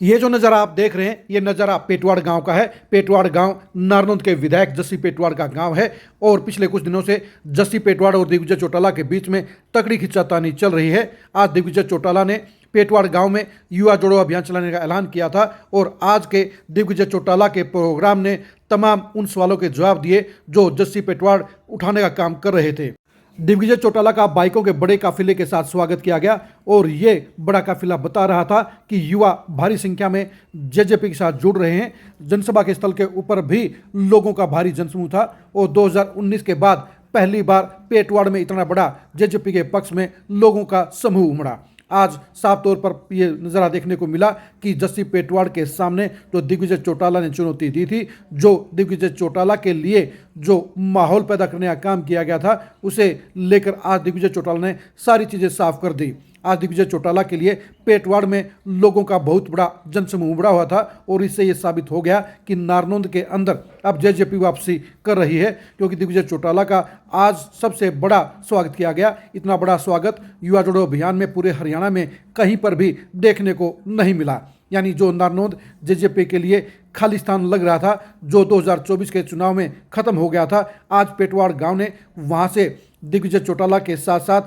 ये जो नज़ारा आप देख रहे हैं, ये नज़ारा पेटवाड़ गांव का है। पेटवाड़ गांव नारनौंद के विधायक जस्सी पेटवाड़ का गांव है और पिछले कुछ दिनों से जस्सी पेटवाड़ और दिग्विजय चौटाला के बीच में तगड़ी खिंचातानी चल रही है। आज दिग्विजय चौटाला ने पेटवाड़ गांव में युवा जोड़ो अभियान चलाने का ऐलान किया था और आज के दिग्विजय चौटाला के प्रोग्राम ने तमाम उन सवालों के जवाब दिए जो जस्सी पेटवाड़ उठाने का काम कर रहे थे। दिग्विजय चौटाला का बाइकों के बड़े काफिले के साथ स्वागत किया गया और ये बड़ा काफिला बता रहा था कि युवा भारी संख्या में जेजेपी के साथ जुड़ रहे हैं। जनसभा के स्थल के ऊपर भी लोगों का भारी जनसमूह था और 2019 के बाद पहली बार पेटवाड़ में इतना बड़ा जेजेपी के पक्ष में लोगों का समूह उमड़ा। आज साफ तौर पर ये नज़ारा देखने को मिला कि जस्सी पेटवाड़ के सामने जो दिग्विजय चौटाला ने चुनौती दी थी, जो दिग्विजय चौटाला के लिए जो माहौल पैदा करने का काम किया गया था, उसे लेकर आज दिग्विजय चौटाला ने सारी चीज़ें साफ कर दी। आज दिग्विजय चौटाला के लिए पेटवाड़ में लोगों का बहुत बड़ा जनसमूह उमड़ा हुआ था और इससे ये साबित हो गया कि नारनौंद के अंदर अब जेजेपी वापसी कर रही है, क्योंकि दिग्विजय चौटाला का आज सबसे बड़ा स्वागत किया गया। इतना बड़ा स्वागत युवा जोड़ो अभियान में पूरे हरियाणा में कहीं पर भी देखने को नहीं मिला। यानी जो नारनौंद जेजेपी के लिए खाली स्थान लग रहा था, जो 2024 के चुनाव में खत्म हो गया था, आज पेटवाड़ गांव ने वहां से दिग्विजय चौटाला के साथ साथ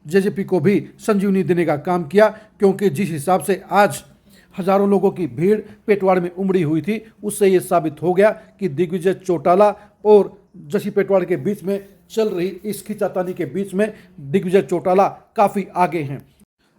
जेजेपी को भी संजीवनी देने का काम किया, क्योंकि जिस हिसाब से आज हजारों लोगों की भीड़ पेटवाड़ में उमड़ी हुई थी, उससे ये साबित हो गया कि दिग्विजय चौटाला और जस्सी पेटवाड़ के बीच में चल रही इस खींचातानी के बीच में दिग्विजय चौटाला काफ़ी आगे हैं।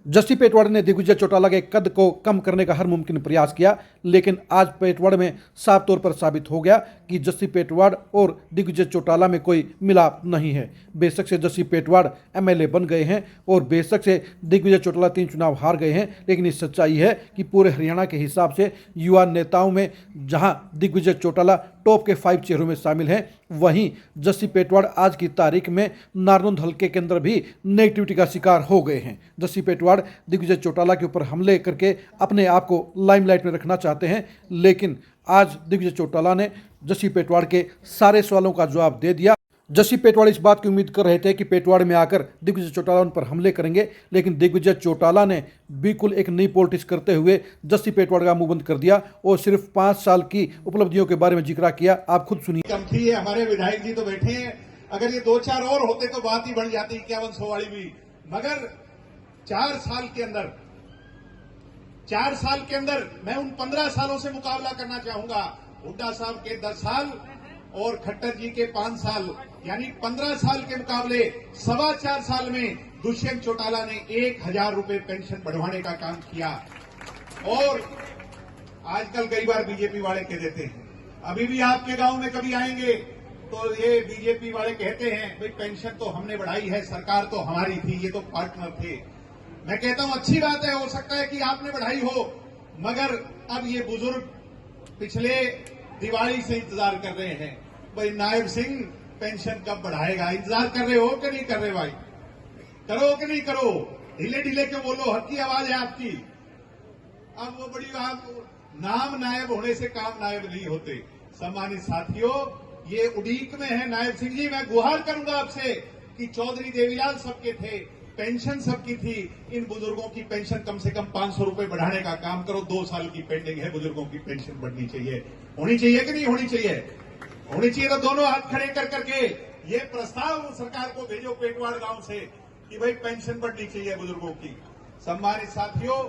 जस्सी पेटवाड़ ने दिग्विजय चौटाला के कद को कम करने का हर मुमकिन प्रयास किया, लेकिन आज पेटवाड़ में साफ तौर पर साबित हो गया कि जस्सी पेटवाड़ और दिग्विजय चौटाला में कोई मिलाप नहीं है। बेशक से जस्सी पेटवाड़ एमएलए बन गए हैं और बेशक से दिग्विजय चौटाला 3 चुनाव हार गए हैं, लेकिन ये सच्चाई है कि पूरे हरियाणा के हिसाब से युवा नेताओं में जहां दिग्विजय चौटाला टॉप के 5 चेहरों में शामिल हैं, वहीं जस्सी पेटवाड़ आज की तारीख में नारनौंद हल्के के अंदर भी नेगेटिविटी का शिकार हो गए हैं। जस्सी पेटवाड़ दिग्विजय चौटाला के ऊपर हमले करके अपने आप को लाइमलाइट में रखना चाहते हैं, लेकिन आज दिग्विजय चौटाला ने जस्सी पेटवाड़ के सारे सवालों का जवाब दे दिया। जस्सी पेटवाड़ इस बात की उम्मीद कर रहे थे कि पेटवाड़ में आकर दिग्विजय चौटाला उन पर हमले करेंगे, लेकिन दिग्विजय चौटाला ने बिल्कुल एक नई पॉलिटिक्स करते हुए जस्सी पेटवाड़ का मुंह बंद कर दिया और सिर्फ 5 साल की उपलब्धियों के बारे में जिक्र किया। आप खुद सुनिए। कम थी, हमारे विधायक जी तो बैठे हैं, अगर ये 2-4 और होते तो बात ही बढ़ जाती 5100 वाली भी, मगर 4 साल के अंदर मैं उन 15 सालों से मुकाबला करना चाहूंगा। हुड्डा साहब के 10 साल और खट्टर जी के 5 साल, यानी 15 साल के मुकाबले 4.25 साल में दुष्यंत चौटाला ने 1000 रुपए पेंशन बढ़वाने का काम किया। और आजकल कई बार बीजेपी वाले कह देते हैं, अभी भी आपके गांव में कभी आएंगे तो ये बीजेपी वाले कहते हैं भाई पेंशन तो हमने बढ़ाई है, सरकार तो हमारी थी, ये तो पार्टनर थे। मैं कहता हूं अच्छी बात है, हो सकता है कि आपने बढ़ाई हो, मगर अब ये बुजुर्ग पिछले दिवाली से इंतजार कर रहे हैं भाई नायब सिंह पेंशन कब बढ़ाएगा। इंतजार कर रहे हो कि नहीं कर रहे भाई? करो कि नहीं करो? ढीले ढीले क्यों बोलो, हक की आवाज है आपकी। अब वो बड़ी बात, नाम नायब होने से काम नायब नहीं होते। सम्मानित साथियों, ये उड़ीक में है नायब सिंह जी। मैं गुहार करूंगा आपसे कि चौधरी देवीलाल सबके थे, पेंशन सबकी थी, इन बुजुर्गों की पेंशन कम से कम 500 रुपए बढ़ाने का काम करो। 2 साल की पेंडिंग है, बुजुर्गों की पेंशन बढ़नी चाहिए। होनी चाहिए कि नहीं होनी चाहिए? होनी चाहिए तो दोनों हाथ खड़े कर करके ये प्रस्ताव सरकार को भेजो पेटवाड़ गांव से कि भाई पेंशन बढ़नी चाहिए बुजुर्गों की। सम्मानित साथियों,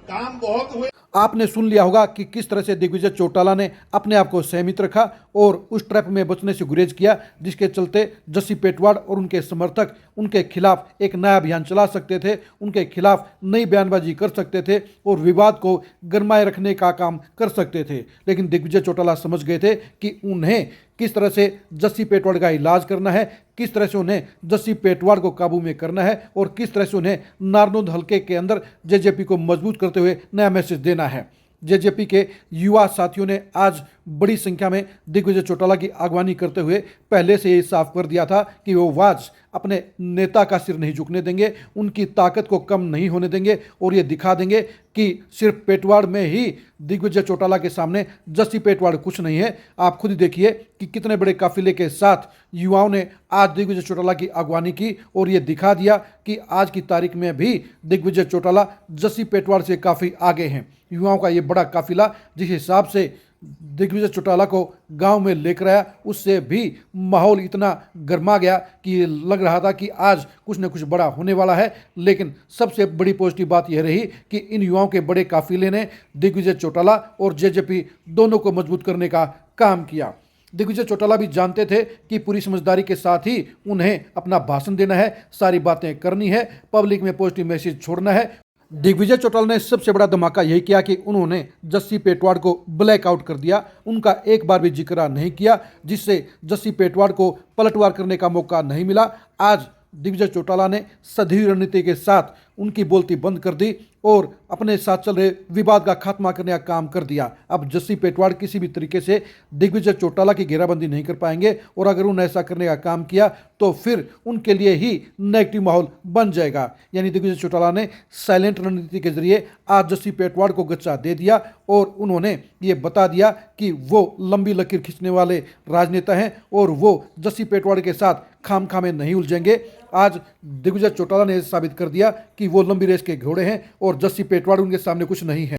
काम बहुत हुए। आपने सुन लिया होगा कि किस तरह से दिग्विजय चौटाला ने अपने आप को संयमित रखा और उस ट्रैप में बचने से गुरेज किया, जिसके चलते जस्सी पेटवाड़ और उनके समर्थक उनके खिलाफ एक नया अभियान चला सकते थे, उनके खिलाफ नई बयानबाजी कर सकते थे और विवाद को गरमाए रखने का काम कर सकते थे। लेकिन दिग्विजय चौटाला समझ गए थे कि उन्हें किस तरह से जस्सी पेटवाड़ का इलाज करना है, किस तरह से उन्हें जस्सी पेटवाड़ को काबू में करना है और किस तरह से उन्हें नारनौंद हल्के के अंदर जेजेपी को मजबूत करते हुए नया मैसेज देना है। जेजेपी के युवा साथियों ने आज बड़ी संख्या में दिग्विजय चौटाला की अगवानी करते हुए पहले से ये साफ कर दिया था कि वो आज अपने नेता का सिर नहीं झुकने देंगे, उनकी ताकत को कम नहीं होने देंगे और ये दिखा देंगे कि सिर्फ पेटवाड़ में ही दिग्विजय चौटाला के सामने जस्सी पेटवाड़ कुछ नहीं है। आप खुद ही देखिए कि कितने बड़े काफिले के साथ युवाओं ने आज दिग्विजय चौटाला की अगवानी की और ये दिखा दिया कि आज की तारीख में भी दिग्विजय चौटाला जस्सी पेटवाड़ से काफ़ी आगे हैं। युवाओं का ये बड़ा काफिला जिस हिसाब से दिग्विजय चौटाला को गांव में लेकर आया, उससे भी माहौल इतना गर्मा गया कि ये लग रहा था कि आज कुछ न कुछ बड़ा होने वाला है। लेकिन सबसे बड़ी पॉजिटिव बात यह रही कि इन युवाओं के बड़े काफिले ने दिग्विजय चौटाला और जेजेपी दोनों को मजबूत करने का काम किया। दिग्विजय चौटाला भी जानते थे कि पूरी समझदारी के साथ ही उन्हें अपना भाषण देना है, सारी बातें करनी है, पब्लिक में पॉजिटिव मैसेज छोड़ना है। दिग्विजय चौटाला ने सबसे बड़ा धमाका यही किया कि उन्होंने जस्सी पेटवाड़ को ब्लैकआउट कर दिया, उनका एक बार भी जिक्र नहीं किया, जिससे जस्सी पेटवाड़ को पलटवार करने का मौका नहीं मिला। आज दिग्विजय चौटाला ने सधी रणनीति के साथ उनकी बोलती बंद कर दी और अपने साथ चल रहे विवाद का खात्मा करने का काम कर दिया। अब जस्सी पेटवाड़ किसी भी तरीके से दिग्विजय चौटाला की घेराबंदी नहीं कर पाएंगे और अगर उन्होंने ऐसा करने का काम किया तो फिर उनके लिए ही नेगेटिव माहौल बन जाएगा। यानी दिग्विजय चौटाला ने साइलेंट रणनीति के जरिए आज जस्सी पेटवाड़ को गच्चा दे दिया और उन्होंने ये बता दिया कि वो लंबी लकीर खींचने वाले राजनेता हैं और वो जस्सी पेटवाड़ के साथ खाम में नहीं उलझेंगे। आज दिग्विजय चौटाला ने साबित कर दिया कि वो लंबी रेस के घोड़े हैं और जस्सी पेटवाड़ उनके सामने कुछ नहीं है।